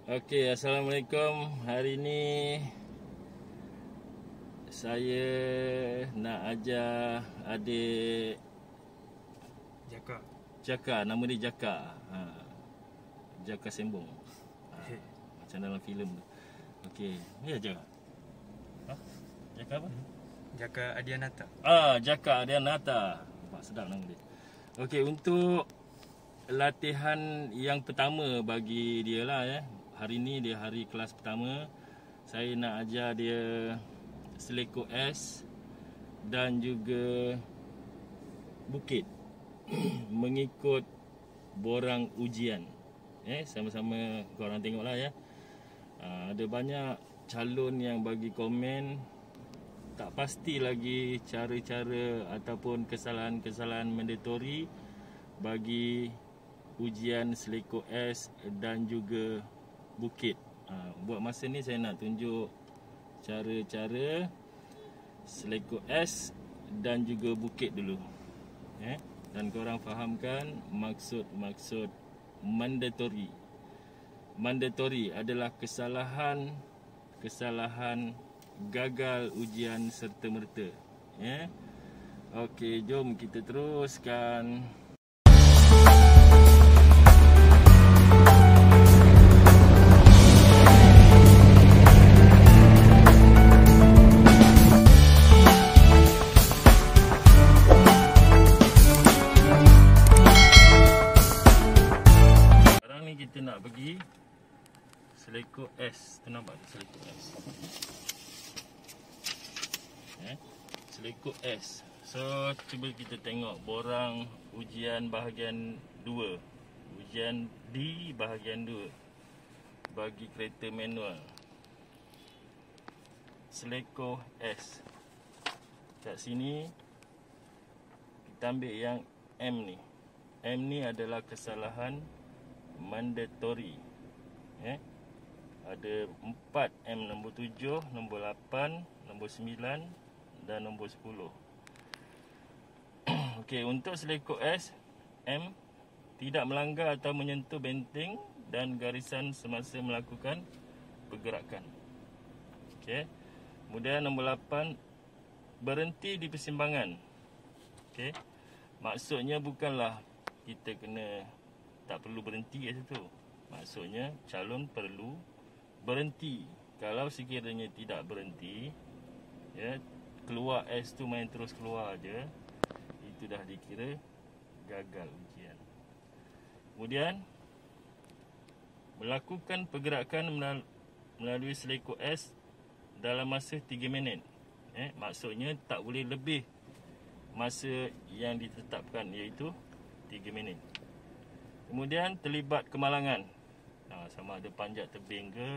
Okey, Assalamualaikum. Hari ni saya nak ajar adik Jaka, nama dia Jaka. Jaka Sembong. Macam dalam filem tu. Okey, ni aja. Jaka apa? Jaka Adianata. Jaka Adianata. Nampak sedap nama dia. Okey, untuk latihan yang pertama bagi dia lah ya. Hari ni dia hari kelas pertama. Saya nak ajar dia seleko S dan juga bukit mengikut borang ujian. Sama-sama korang tengoklah ya. Ada banyak calon yang bagi komen tak pasti lagi cara-cara ataupun kesalahan-kesalahan mandatory bagi ujian seleko S dan juga bukit. Buat masa ni saya nak tunjuk cara-cara seleko S dan juga bukit dulu. Dan korang fahamkan maksud-maksud mandatory. Mandatory adalah kesalahan gagal ujian serta-merta. Okey, jom kita teruskan. Sekarang ni kita nak pergi seleko S. Tu nampak tu seleko S. Seleko S. So cuba kita tengok borang ujian bahagian 2. Ujian D bahagian 2 bagi kereta manual. Seleko S. Kat sini kita ambil yang M ni. M ni adalah kesalahan mandatory. Ada 4 M, nombor 7, nombor 8, nombor 9 dan nombor 10. Okey, untuk seleko S, M tidak melanggar atau menyentuh benteng dan garisan semasa melakukan pergerakan. Okey. Kemudian nombor 8, berhenti di persimpangan. Okey. Maksudnya bukanlah kita kena tak perlu berhenti kat situ. Maksudnya calon perlu berhenti. Kalau sekiranya tidak berhenti, keluar S tu main terus keluar aje, itu dah dikira gagal ujian. Kemudian melakukan pergerakan melalui seleko S dalam masa 3 minit. Maksudnya tak boleh lebih masa yang ditetapkan, iaitu 3 minit. Kemudian terlibat kemalangan. Sama ada panjat tebing ke,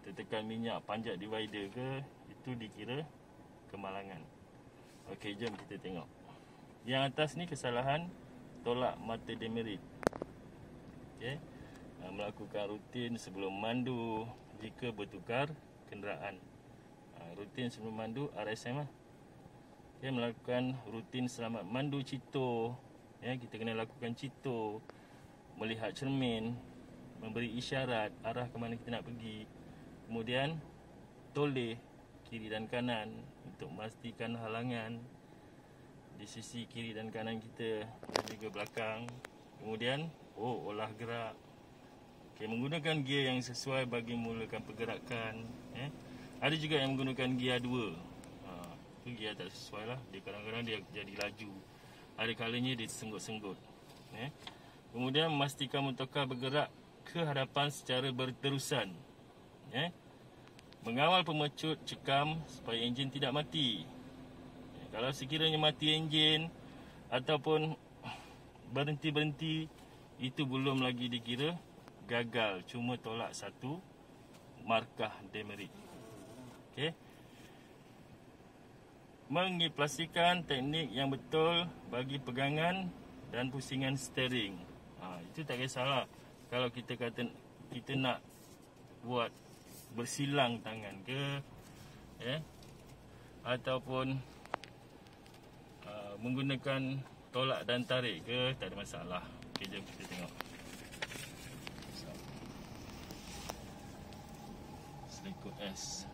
tertekan minyak, panjat divider ke, itu dikira kemalangan. Okey, jom kita tengok. Yang atas ni kesalahan tolak mata demerit. Melakukan rutin sebelum mandu jika bertukar kenderaan. Rutin sebelum mandu RSM lah. Melakukan rutin selamat mandu cito. Kita kena lakukan cito, melihat cermin, memberi isyarat arah ke mana kita nak pergi. Kemudian toleh kiri dan kanan untuk memastikan halangan di sisi kiri dan kanan kita dan juga belakang. Kemudian olah gerak. Menggunakan gear yang sesuai bagi memulakan pergerakan. Ada juga yang menggunakan gear 2. Itu gear tak sesuai lah. Dia kadang-kadang dia jadi laju, ada kalanya dia senggut-senggut. Kemudian memastikan motorkar bergerak ke hadapan secara berterusan. Mengawal pemecut cekam supaya enjin tidak mati. Kalau sekiranya mati enjin ataupun berhenti-berhenti, itu belum lagi dikira gagal, cuma tolak 1 markah demerit. Mengimplementasikan teknik yang betul bagi pegangan dan pusingan steering. Itu tak kisahlah kalau kita kata kita nak buat bersilang tangan ke, ataupun menggunakan tolak dan tarik ke, tak ada masalah. Okey, jom kita tengok. S.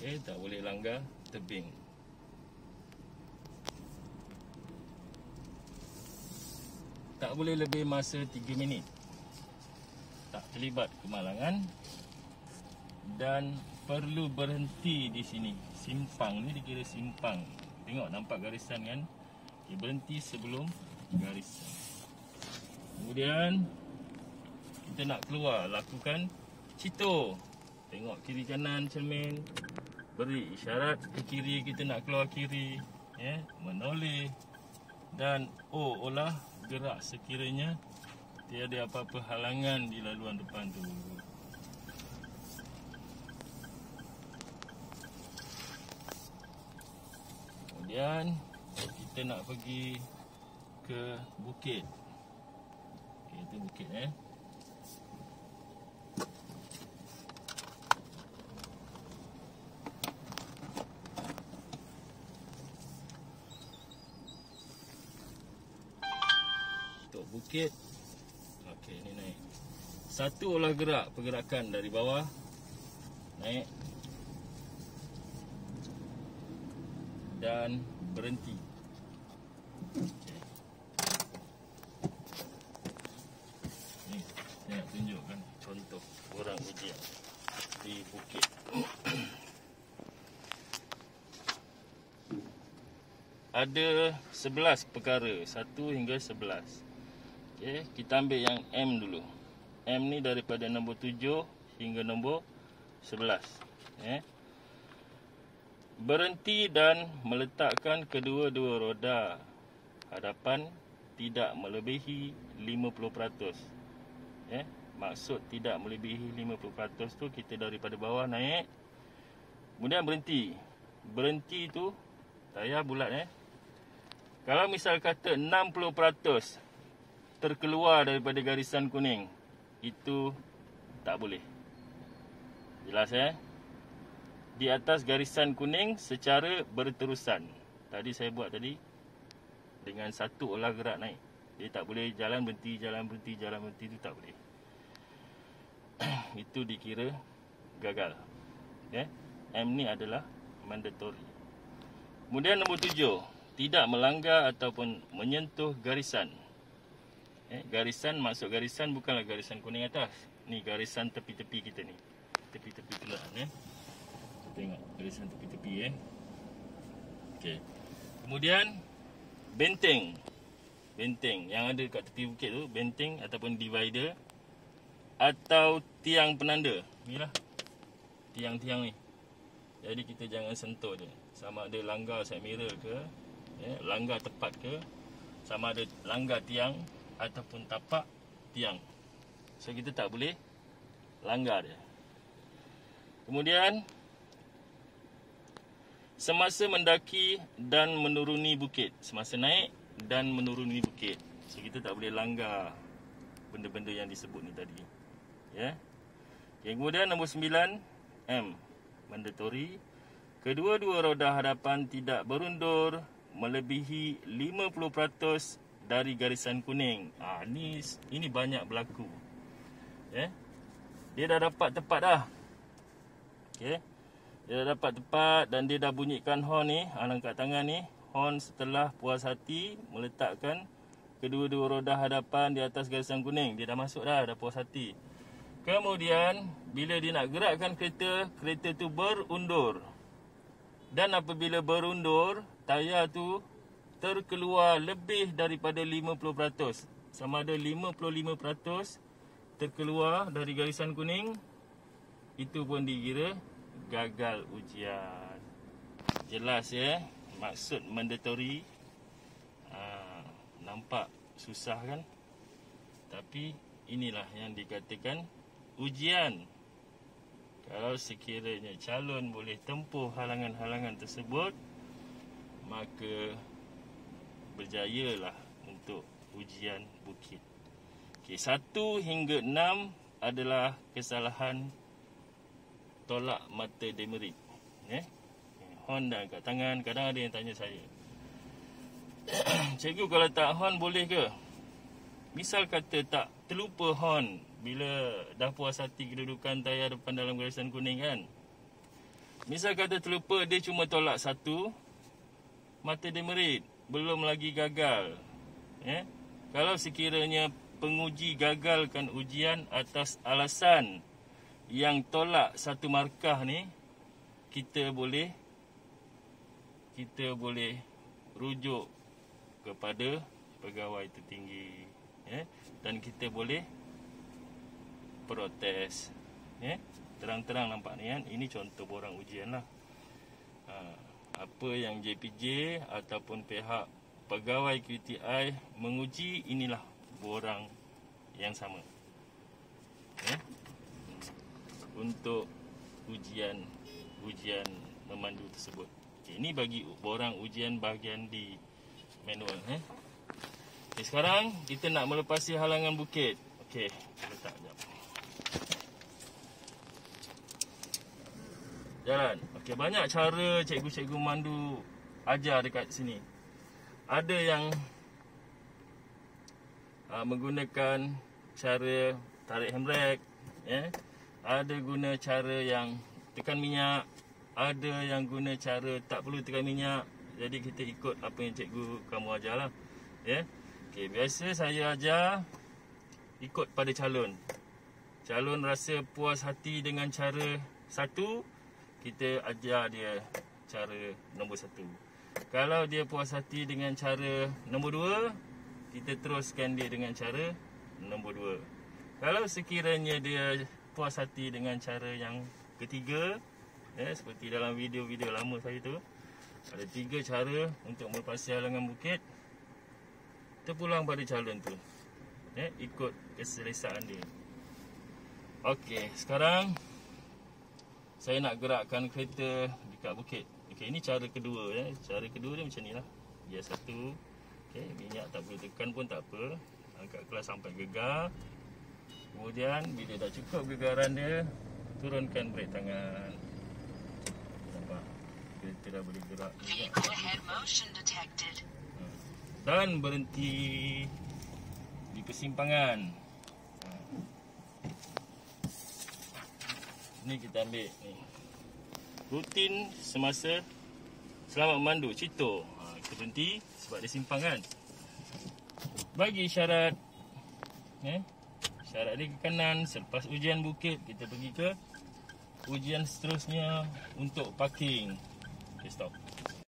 Okey, tak boleh langgar tebing. Tak boleh lebih masa 3 minit. Tak terlibat kemalangan. Dan perlu berhenti di sini. Simpang ni dikira simpang. Tengok nampak garisan kan? Okay, berhenti sebelum garisan. Kemudian kita nak keluar, lakukan cito. Tengok kiri kanan cermin. Beri isyarat ke kiri, kita nak keluar kiri, menoleh. Dan olah gerak sekiranya tiada apa-apa halangan di laluan depan tu. Kemudian kita nak pergi ke bukit. Okey, itu bukit Untuk bukit. Okey, ni naik. Satu olah gerak, pergerakan dari bawah naik dan berhenti. Okay. Ni saya nak tunjukkan contoh orang ujian di bukit. Ada 11 perkara, 1 hingga 11. Okey, kita ambil yang M dulu. M ni daripada nombor 7 hingga nombor 11. Berhenti dan meletakkan kedua-dua roda hadapan tidak melebihi 50%. Maksud tidak melebihi 50% tu kita daripada bawah naik. Kemudian berhenti. Berhenti tu tayar bulat Kalau misal kata 60% terkeluar daripada garisan kuning, itu tak boleh. Jelas Di atas garisan kuning secara berterusan. Tadi saya buat tadi dengan satu olah gerak naik. Dia tak boleh jalan berhenti, jalan berhenti, jalan berhenti, itu tak boleh. Itu dikira gagal. M ni adalah mandatory. Kemudian nombor 7, tidak melanggar ataupun menyentuh garisan. Garisan, maksud garisan bukanlah garisan kuning atas. Ni garisan tepi-tepi kita ni. Tepi-tepi kelaan Tengok garisan tepi-tepi Okey. Kemudian benteng. Benteng yang ada dekat tepi bukit tu, benteng ataupun divider atau tiang penanda. Inilah tiang-tiang ni. Jadi kita jangan sentuh dia. Sama ada langgar side mirror ke, langgar tepat ke, sama ada langgar tiang ataupun tapak tiang. So kita tak boleh langgar dia. Kemudian semasa mendaki dan menuruni bukit. Semasa naik dan menuruni bukit. So kita tak boleh langgar benda-benda yang disebut ni tadi. Okay, kemudian nombor 9, M, mandatory. Kedua-dua roda hadapan tidak berundur melebihi 50% dari garisan kuning. Ini banyak berlaku. Dia dah dapat tepat dah. Okey. Dia dah dapat tepat dan dia dah bunyikan horn ni, angkat tangan ni, horn setelah puas hati meletakkan kedua-dua roda hadapan di atas garisan kuning. Dia dah masuk dah puas hati. Kemudian bila dia nak gerakkan kereta, kereta tu berundur. Dan apabila berundur, tayar tu terkeluar lebih daripada 50%. Sama ada 55% terkeluar dari garisan kuning, itu pun dikira gagal ujian. Jelas maksud mandatory. Nampak susah kan? Tapi inilah yang dikatakan ujian. Kalau sekiranya calon boleh tempuh halangan-halangan tersebut, maka berjayalah untuk ujian bukit. Okey, 1 hingga 6 adalah kesalahan tolak mata demerit. Horn dah angkat tangan. Kadang ada yang tanya saya, cikgu kalau tak horn boleh ke? misal kata tak terlupa horn bila dah puas hati kedudukan tayar depan dalam garisan kuning kan. Misal kata terlupa, dia cuma tolak satu, mata dia merit, belum lagi gagal. Kalau sekiranya penguji gagalkan ujian atas alasan yang tolak satu markah ni, kita boleh rujuk kepada pegawai tertinggi, dan kita boleh protes. Terang-terang nampak ni kan, ini contoh borang ujian lah. Apa yang JPJ ataupun pihak pegawai QTI menguji, inilah borang yang sama untuk ujian memandu tersebut. Ini bagi borang ujian bahagian di manual. Sekarang kita nak melepasi halangan bukit. Okey, letak sekejap. Jalan. Okey, banyak cara cikgu-cikgu mandu ajar dekat sini. Ada yang menggunakan cara tarik handbrake, ada guna cara yang tekan minyak, ada yang guna cara tak perlu tekan minyak. Jadi kita ikut apa yang cikgu kamu ajarlah. Okey, biasa saya ajar ikut pada calon. Calon rasa puas hati dengan cara satu, kita ajar dia cara nombor satu. Kalau dia puas hati dengan cara nombor dua, kita teruskan dia dengan cara nombor dua. Kalau sekiranya dia puas hati dengan cara yang ketiga, seperti dalam video-video lama saya tu, ada 3 cara untuk melepasi halangan bukit, terpulang pada calon tu, ikut keselesaan dia. Okey, sekarang saya nak gerakkan kereta dekat bukit. Okey, ini cara kedua. Cara kedua dia macam ni lah. Gear 1. Okey, minyak tak perlu tekan pun tak apa. Angkat kelas sampai gegar. Kemudian bila dah cukup gegaran dia, turunkan brek tangan. Nampak? Kereta dah boleh gerak juga. Dan berhenti di persimpangan. Ni kita ambil ni. Rutin semasa selamat memandu Cito. Kita berhenti sebab dia simpang kan. Bagi isyarat, isyarat dia ke kanan. Selepas ujian bukit, kita pergi ke ujian seterusnya untuk parking. Okay, stop.